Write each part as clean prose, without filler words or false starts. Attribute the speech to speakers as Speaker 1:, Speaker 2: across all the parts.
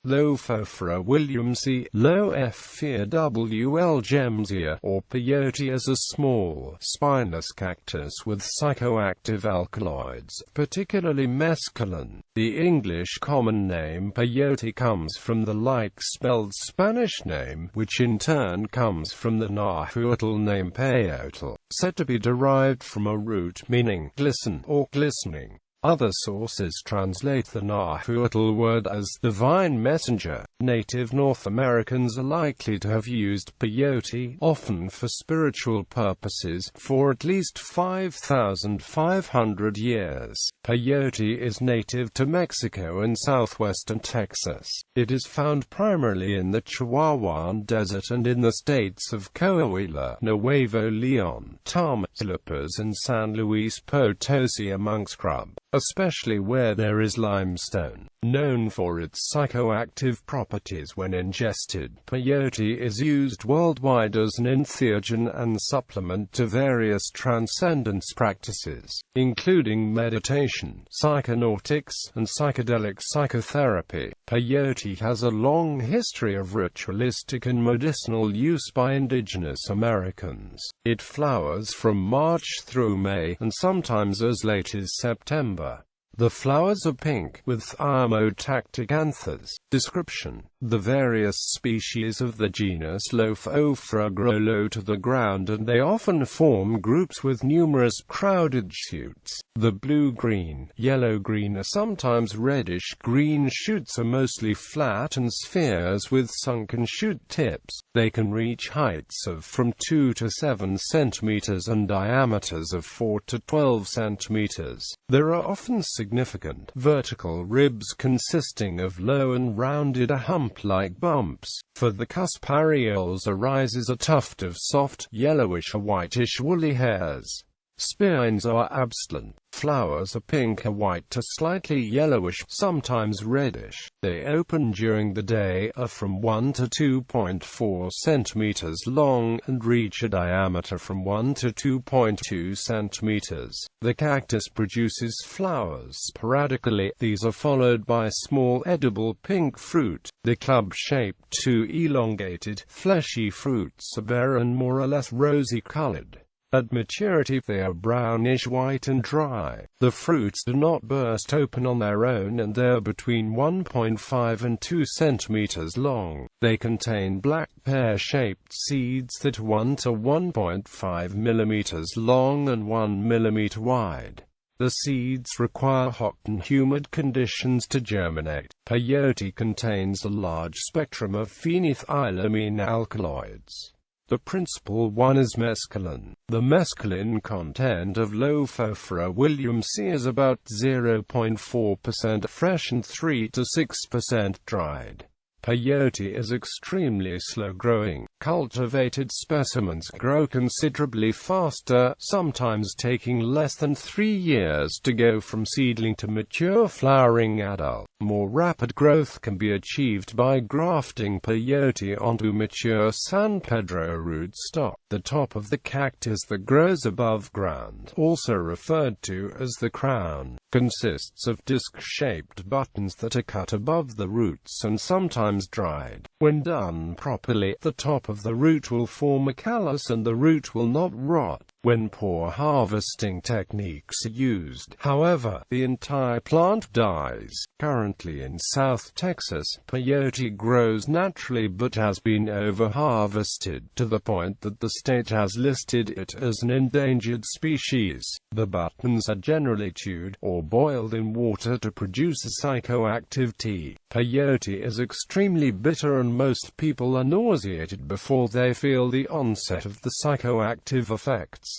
Speaker 1: Lophophora williamsii, loʊʻfʒfərə wɪl'jæmsiaɪ, or peyote is a small, spineless cactus with psychoactive alkaloids, particularly mescaline. The English common name peyote comes from the like-spelled Spanish name, which in turn comes from the Nahuatl name peyōtl, said to be derived from a root meaning glisten or glistening. Other sources translate the Nahuatl word as divine messenger. Native North Americans are likely to have used peyote, often for spiritual purposes, for at least 5,500 years. Peyote is native to Mexico and southwestern Texas. It is found primarily in the Chihuahuan Desert and in the states of Coahuila, Nuevo León, Tamaulipas and San Luis Potosí among scrub, especially where there is limestone. Known for its psychoactive properties when ingested, peyote is used worldwide as an entheogen and supplement to various transcendence practices, including meditation, psychonautics, and psychedelic psychotherapy. Peyote has a long history of ritualistic and medicinal use by indigenous Americans. It flowers from March through May, and sometimes as late as September. The flowers are pink, with amotactic anthers. Description: the various species of the genus Lophophora grow low to the ground and they often form groups with numerous crowded shoots. The blue-green, yellow-green or sometimes reddish-green shoots are mostly flat and spheres with sunken shoot tips. They can reach heights of from 2 to 7 centimeters and diameters of 4 to 12 centimeters. There are often significant vertical ribs consisting of low and rounded hump-like bumps. For the cusp areoles arises a tuft of soft, yellowish or whitish woolly hairs. Spines are abstinent. Flowers are pink or white to slightly yellowish, sometimes reddish. They open during the day, are from 1 to 2.4 centimeters long, and reach a diameter from 1 to 2.2 centimeters. The cactus produces flowers sporadically. These are followed by small edible pink fruit. The club-shaped to elongated, fleshy fruits are bare and more or less rosy-colored. At maturity they are brownish-white and dry. The fruits do not burst open on their own and they are between 1.5 and 2 centimeters long. They contain black pear-shaped seeds that are 1 to 1.5 millimeters long and 1 millimeter wide. The seeds require hot and humid conditions to germinate. Peyote contains a large spectrum of phenethylamine alkaloids. The principal one is mescaline. The mescaline content of Lophophora williamsii is about 0.4% fresh and 3 to 6% dried. Peyote is extremely slow-growing. Cultivated specimens grow considerably faster, sometimes taking less than 3 years to go from seedling to mature flowering adult. More rapid growth can be achieved by grafting peyote onto mature San Pedro rootstock. The top of the cactus that grows above ground, also referred to as the crown, consists of disc-shaped buttons that are cut above the roots and sometimes dried. When done properly, the top of the root will form a callus and the root will not rot. When poor harvesting techniques are used, however, the entire plant dies. Currently in South Texas, peyote grows naturally but has been over-harvested, to the point that the state has listed it as an endangered species. The buttons are generally chewed, or boiled in water to produce a psychoactive tea. Peyote is extremely bitter and most people are nauseated before they feel the onset of the psychoactive effects.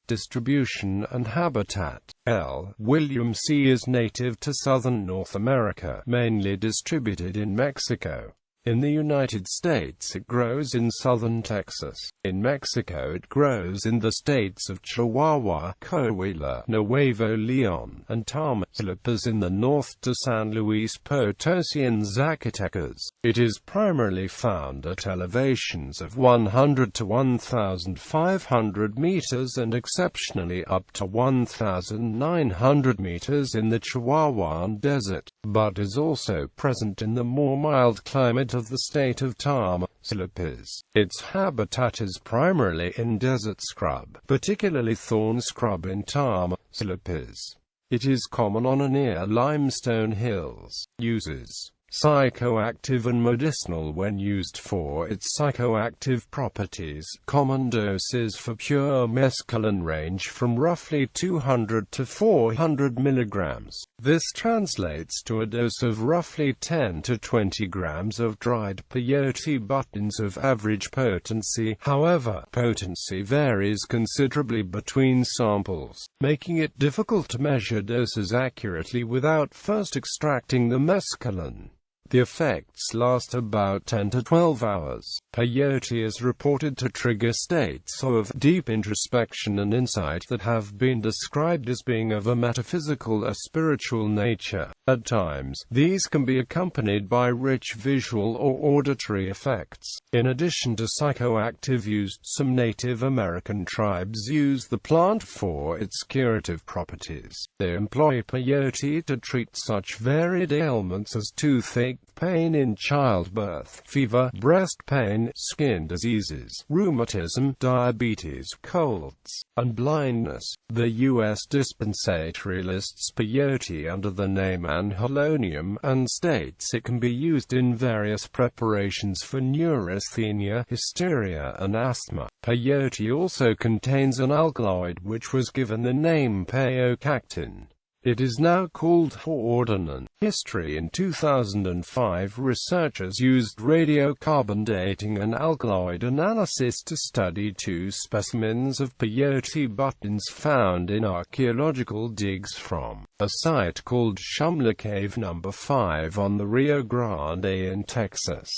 Speaker 1: Distribution and habitat. L. williamsii is native to southern North America, mainly distributed in Mexico. In the United States it grows in southern Texas. In Mexico it grows in the states of Chihuahua, Coahuila, Nuevo León, and Tamaulipas in the north to San Luis Potosí and Zacatecas. It is primarily found at elevations of 100 to 1,500 meters and exceptionally up to 1,900 meters in the Chihuahuan Desert. but is also present in the more mild climate of the state of Tamaulipas. Its habitat is primarily in desert scrub, particularly thorn scrub in Tamaulipas. It is common on and near limestone hills. Uses: psychoactive and medicinal. When used for its psychoactive properties, common doses for pure mescaline range from roughly 200 to 400 mg. This translates to a dose of roughly 10 to 20 grams of dried peyote buttons of average potency. However, potency varies considerably between samples, making it difficult to measure doses accurately without first extracting the mescaline. The effects last about 10 to 12 hours. Peyote is reported to trigger states of deep introspection and insight that have been described as being of a metaphysical or spiritual nature. At times, these can be accompanied by rich visual or auditory effects. In addition to psychoactive use, some Native American tribes use the plant for its curative properties. They employ peyote to treat such varied ailments as toothache, pain in childbirth, fever, breast pain, skin diseases, rheumatism, diabetes, colds, and blindness. The U.S. dispensary lists peyote under the name anhelonium and states it can be used in various preparations for neurasthenia, hysteria, and asthma. Peyote also contains an alkaloid which was given the name peyōtl. It is now called Nahuatl. History: in 2005, researchers used radiocarbon dating and alkaloid analysis to study 2 specimens of peyote buttons found in archaeological digs from a site called Shumla Cave No. 5 on the Rio Grande in Texas.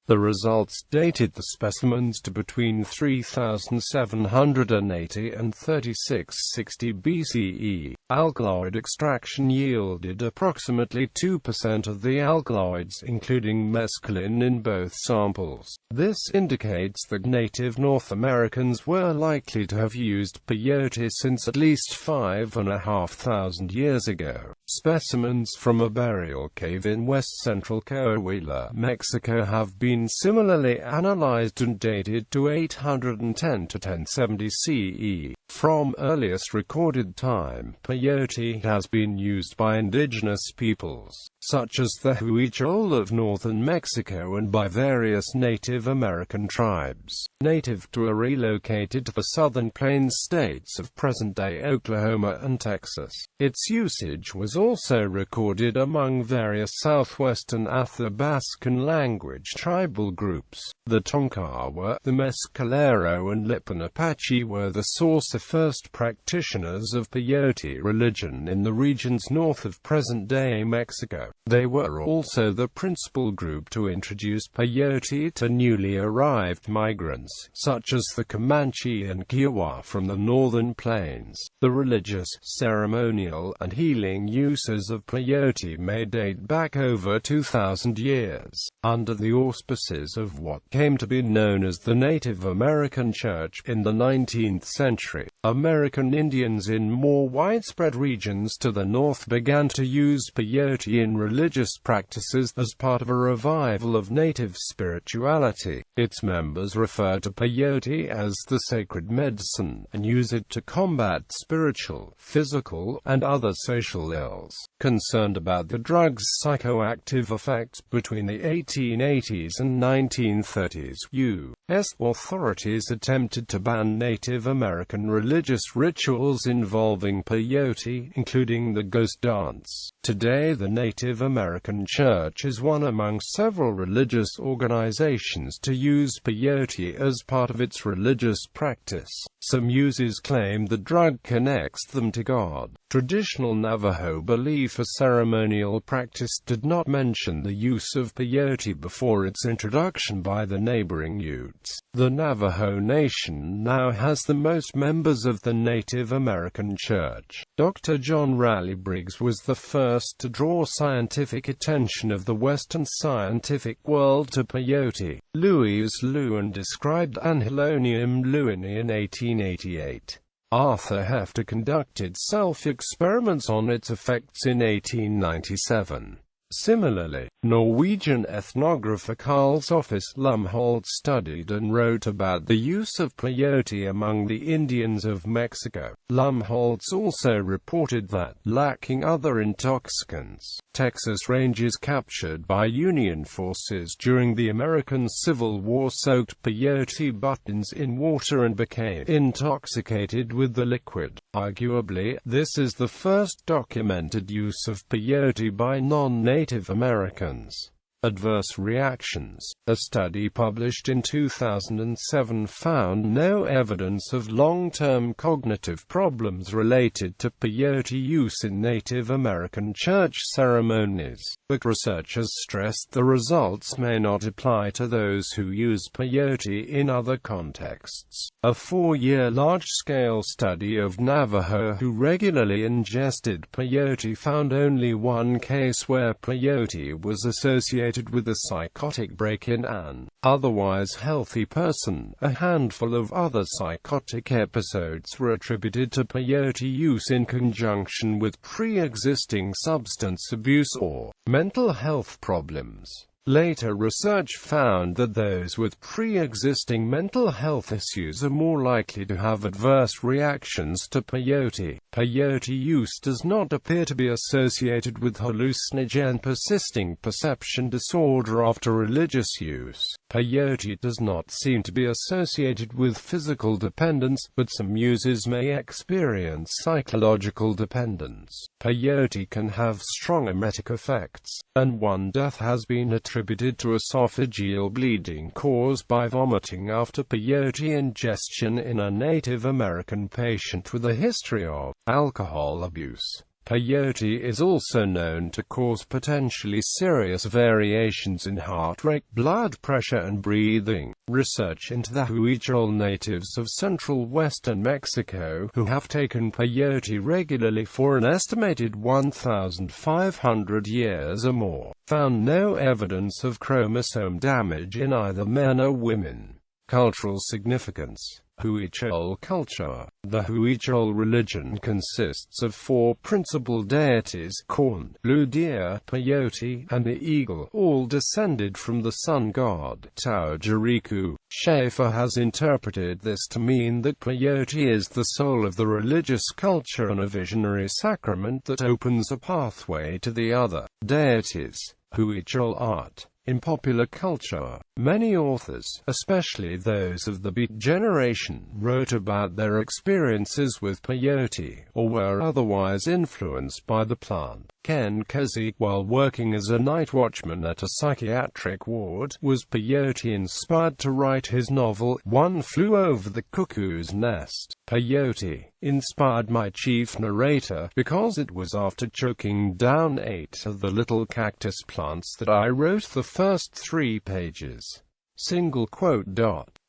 Speaker 1: The results dated the specimens to between 3780 and 3660 BCE. Alkaloid extraction yielded approximately 2% of the alkaloids, including mescaline, in both samples. This indicates that native North Americans were likely to have used peyote since at least 5,500 years ago. Specimens from a burial cave in west-central Coahuila, Mexico have been similarly analyzed and dated to 810 to 1070 CE. From earliest recorded time, peyote has been used by indigenous peoples, such as the Huichol of northern Mexico, and by various Native American tribes, native to or relocated to the southern plains states of present-day Oklahoma and Texas. Its usage was also recorded among various southwestern Athabascan language tribal groups. The Tonkawa, the Mescalero, and Lipan Apache were the source of first practitioners of peyote religion in the regions north of present-day Mexico. They were also the principal group to introduce peyote to newly arrived migrants, such as the Comanche and Kiowa from the northern plains. The religious, ceremonial, and healing uses of peyote may date back over 2,000 years. Under the auspices of what came to be known as the Native American Church in the 19th century, American Indians in more widespread regions to the north began to use peyote in religious practices as part of a revival of native spirituality. Its members refer to peyote as the sacred medicine, and use it to combat spiritual, physical, and other social ills. Concerned about the drug's psychoactive effects between the 1880s and 1930s, U.S. authorities attempted to ban Native American religious rituals involving peyote, including the ghost dance. Today, the Native American Church is one among several religious organizations to use peyote as part of its religious practice. Some users claim the drug connects them to God. Traditional Navajo belief a ceremonial practice did not mention the use of peyote before its introduction by the neighboring Utes. The Navajo Nation now has the most members of the Native American Church. Dr. John Raleigh Briggs was the first to draw scientific attention of the Western scientific world to peyote. Louis Lewin described Anhelonium lewini in 1888. Arthur Hefter conducted self-experiments on its effects in 1897. Similarly, Norwegian ethnographer Carl Sophus Lumholt studied and wrote about the use of peyote among the Indians of Mexico. Lumholt also reported that, lacking other intoxicants, Texas Rangers captured by Union forces during the American Civil War soaked peyote buttons in water and became intoxicated with the liquid. Arguably, this is the first documented use of peyote by non-Native Americans. Adverse reactions. A study published in 2007 found no evidence of long-term cognitive problems related to peyote use in Native American church ceremonies, but researchers stressed the results may not apply to those who use peyote in other contexts. A 4-year large-scale study of Navajo who regularly ingested peyote found only one case where peyote was associated with a psychotic break in an otherwise healthy person. A handful of other psychotic episodes were attributed to peyote use in conjunction with pre-existing substance abuse or mental health problems. Later research found that those with pre-existing mental health issues are more likely to have adverse reactions to peyote. Peyote use does not appear to be associated with hallucinogen persisting perception disorder after religious use. Peyote does not seem to be associated with physical dependence, but some users may experience psychological dependence. Peyote can have strong emetic effects, and one death has been attributed to esophageal bleeding caused by vomiting after peyote ingestion in a Native American patient with a history of alcohol abuse. Peyote is also known to cause potentially serious variations in heart rate, blood pressure and breathing. Research into the Huichol natives of central western Mexico, who have taken peyote regularly for an estimated 1,500 years or more, found no evidence of chromosome damage in either men or women. Cultural significance. Huichol culture. The Huichol religion consists of 4 principal deities: corn, blue deer, peyote, and the eagle, all descended from the sun god, Taujariku. Schaeffer has interpreted this to mean that peyote is the soul of the religious culture and a visionary sacrament that opens a pathway to the other deities. Huichol art. In popular culture, many authors, especially those of the Beat generation, wrote about their experiences with peyote, or were otherwise influenced by the plant. Ken Kesey, while working as a night watchman at a psychiatric ward, was peyote inspired to write his novel, One Flew Over the Cuckoo's Nest. Peyote inspired my chief narrator, because it was after choking down 8 of the little cactus plants that I wrote the first 3 pages. Single quote dot.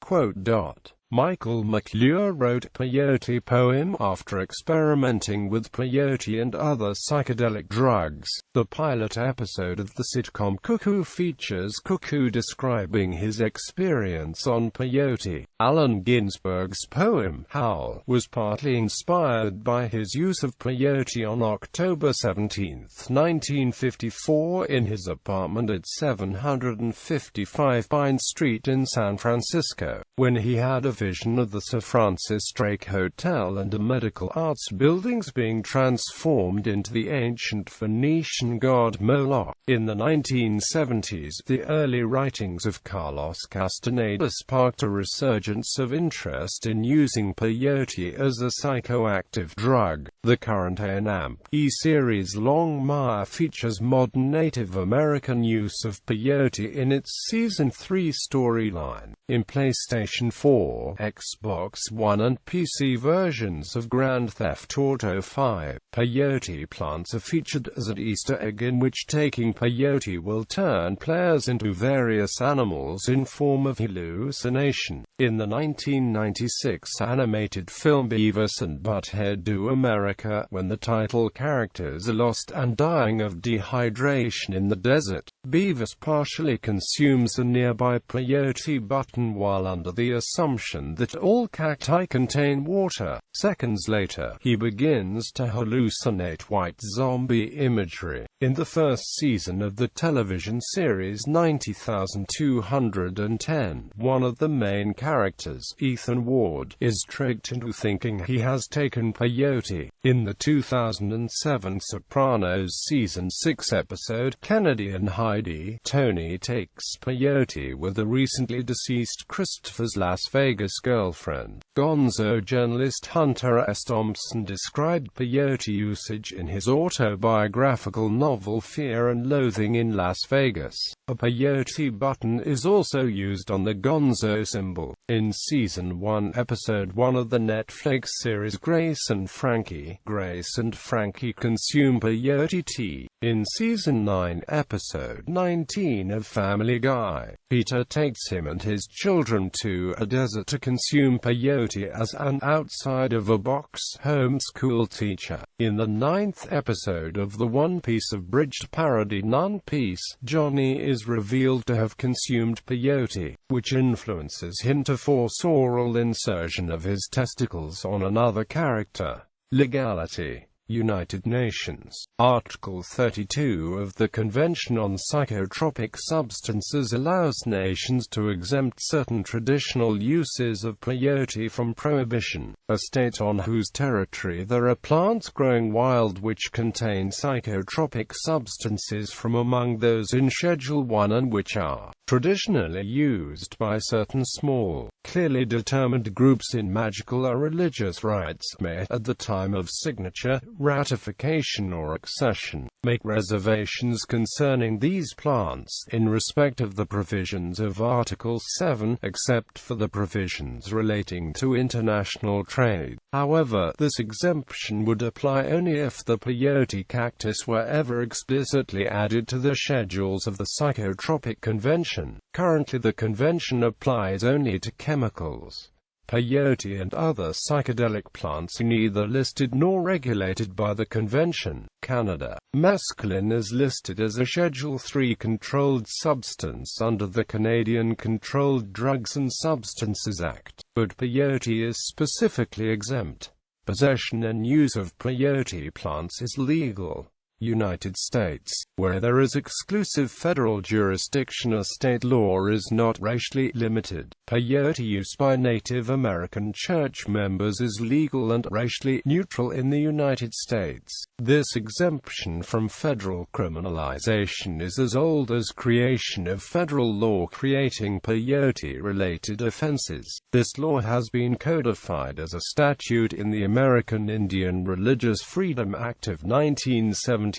Speaker 1: Michael McClure wrote peyote poem after experimenting with peyote and other psychedelic drugs. The pilot episode of the sitcom Cuckoo features Cuckoo describing his experience on peyote. Allen Ginsberg's poem, Howl, was partly inspired by his use of peyote on October 17, 1954 in his apartment at 755 Pine Street in San Francisco, when he had a vision of the Sir Francis Drake Hotel and the medical arts buildings being transformed into the ancient Phoenician god Moloch. In the 1970s, the early writings of Carlos Castaneda sparked a resurgence of interest in using peyote as a psychoactive drug. The current A&E series Long Mire features modern Native American use of peyote in its Season 3 storyline. In PlayStation 4, Xbox One and PC versions of Grand Theft Auto 5, peyote plants are featured as an Easter egg in which taking peyote will turn players into various animals in form of hallucination. In the 1996 animated film Beavis and Butthead Do America, when the title characters are lost and dying of dehydration in the desert, Beavis partially consumes a nearby peyote button written while under the assumption that all cacti contain water. Seconds later, he begins to hallucinate white zombie imagery. In the first season of the television series 90,210, one of the main characters, Ethan Ward, is tricked into thinking he has taken peyote. In the 2007 Sopranos Season 6 episode, Kennedy and Heidi, Tony takes peyote with the recently deceased Christopher's Las Vegas girlfriend. Gonzo journalist Hunter S. Thompson described peyote usage in his autobiographical novel Fear and Loathing in Las Vegas. A peyote button is also used on the Gonzo symbol. In Season 1 Episode 1 of the Netflix series Grace and Frankie consume peyote tea. In Season 9 Episode 19 of Family Guy, Peter takes him and his children to a desert to consume peyote as an outside-of-a-box homeschool teacher. In the 9th episode of the One Piece abridged parody One Piece, Johnny is revealed to have consumed peyote, which influences him to force oral insertion of his testicles on another character. Legality. United Nations. Article 32 of the Convention on Psychotropic Substances allows nations to exempt certain traditional uses of peyote from prohibition. A state on whose territory there are plants growing wild which contain psychotropic substances from among those in Schedule 1 and which are traditionally used by certain small, clearly determined groups in magical or religious rites may, at the time of signature, ratification or accession, make reservations concerning these plants, in respect of the provisions of Article 7, except for the provisions relating to international trade. However, this exemption would apply only if the peyote cactus were ever explicitly added to the schedules of the Psychotropic Convention. Currently the convention applies only to chemicals. Peyote and other psychedelic plants are neither listed nor regulated by the convention. Canada. Mescaline is listed as a Schedule 3 controlled substance under the Canadian Controlled Drugs and Substances Act, but peyote is specifically exempt. Possession and use of peyote plants is legal. United States, where there is exclusive federal jurisdiction, a state law is not racially limited. Peyote use by Native American church members is legal and racially neutral in the United States. This exemption from federal criminalization is as old as creation of federal law creating peyote-related offenses. This law has been codified as a statute in the American Indian Religious Freedom Act of 1978.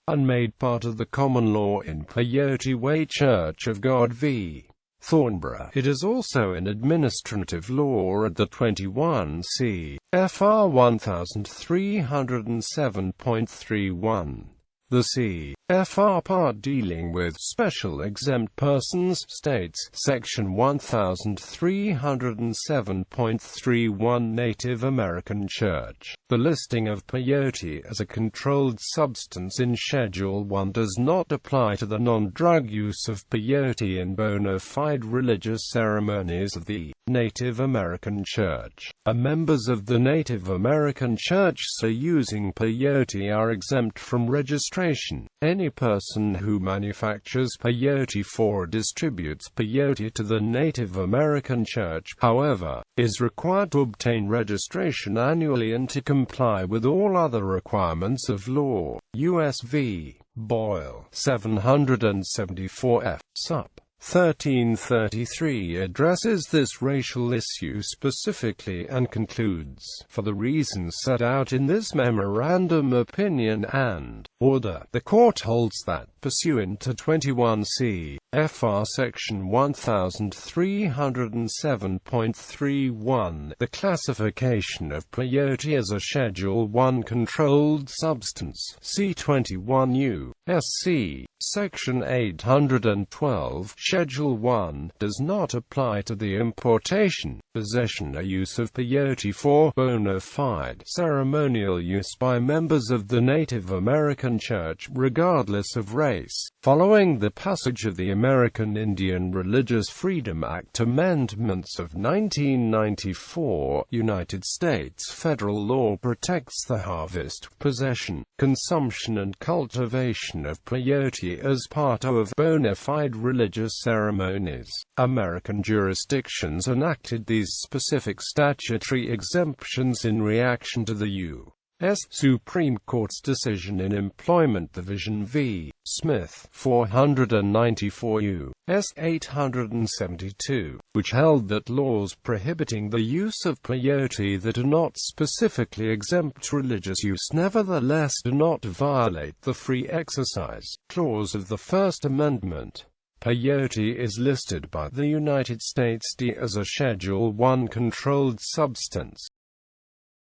Speaker 1: And made part of the common law in Peyote Way Church of God v. Thornborough. It is also an administrative law at the 21 C.F.R. 1307.31. The C.F.R. part dealing with special exempt persons states, Section 1307.31 Native American Church. The listing of peyote as a controlled substance in Schedule 1 does not apply to the non-drug use of peyote in bona fide religious ceremonies of the Native American Church. Members of the Native American Church using peyote are exempt from registration. Any person who manufactures peyote for or distributes peyote to the Native American Church, however, is required to obtain registration annually and to comply with all other requirements of law. U.S. v. Boyle, 774 F. Sup. 1333 addresses this racial issue specifically and concludes, for the reasons set out in this memorandum opinion and order, the court holds that, pursuant to 21 C.F.R. Section 1307.31, the classification of peyote as a Schedule 1 controlled substance, C21 U.S.C. Section 812, Schedule 1, does not apply to the importation, possession or use of peyote for bona fide ceremonial use by members of the Native American Church, regardless of race. place. Following the passage of the American Indian Religious Freedom Act amendments of 1994, United States federal law protects the harvest, possession, consumption and cultivation of peyote as part of bona fide religious ceremonies. American jurisdictions enacted these specific statutory exemptions in reaction to the U.S. Supreme Court's decision in Employment Division v. Smith, 494 U.S. 872, which held that laws prohibiting the use of peyote that are not specifically exempt religious use nevertheless do not violate the Free Exercise Clause of the First Amendment. Peyote is listed by the United States as a Schedule I controlled substance.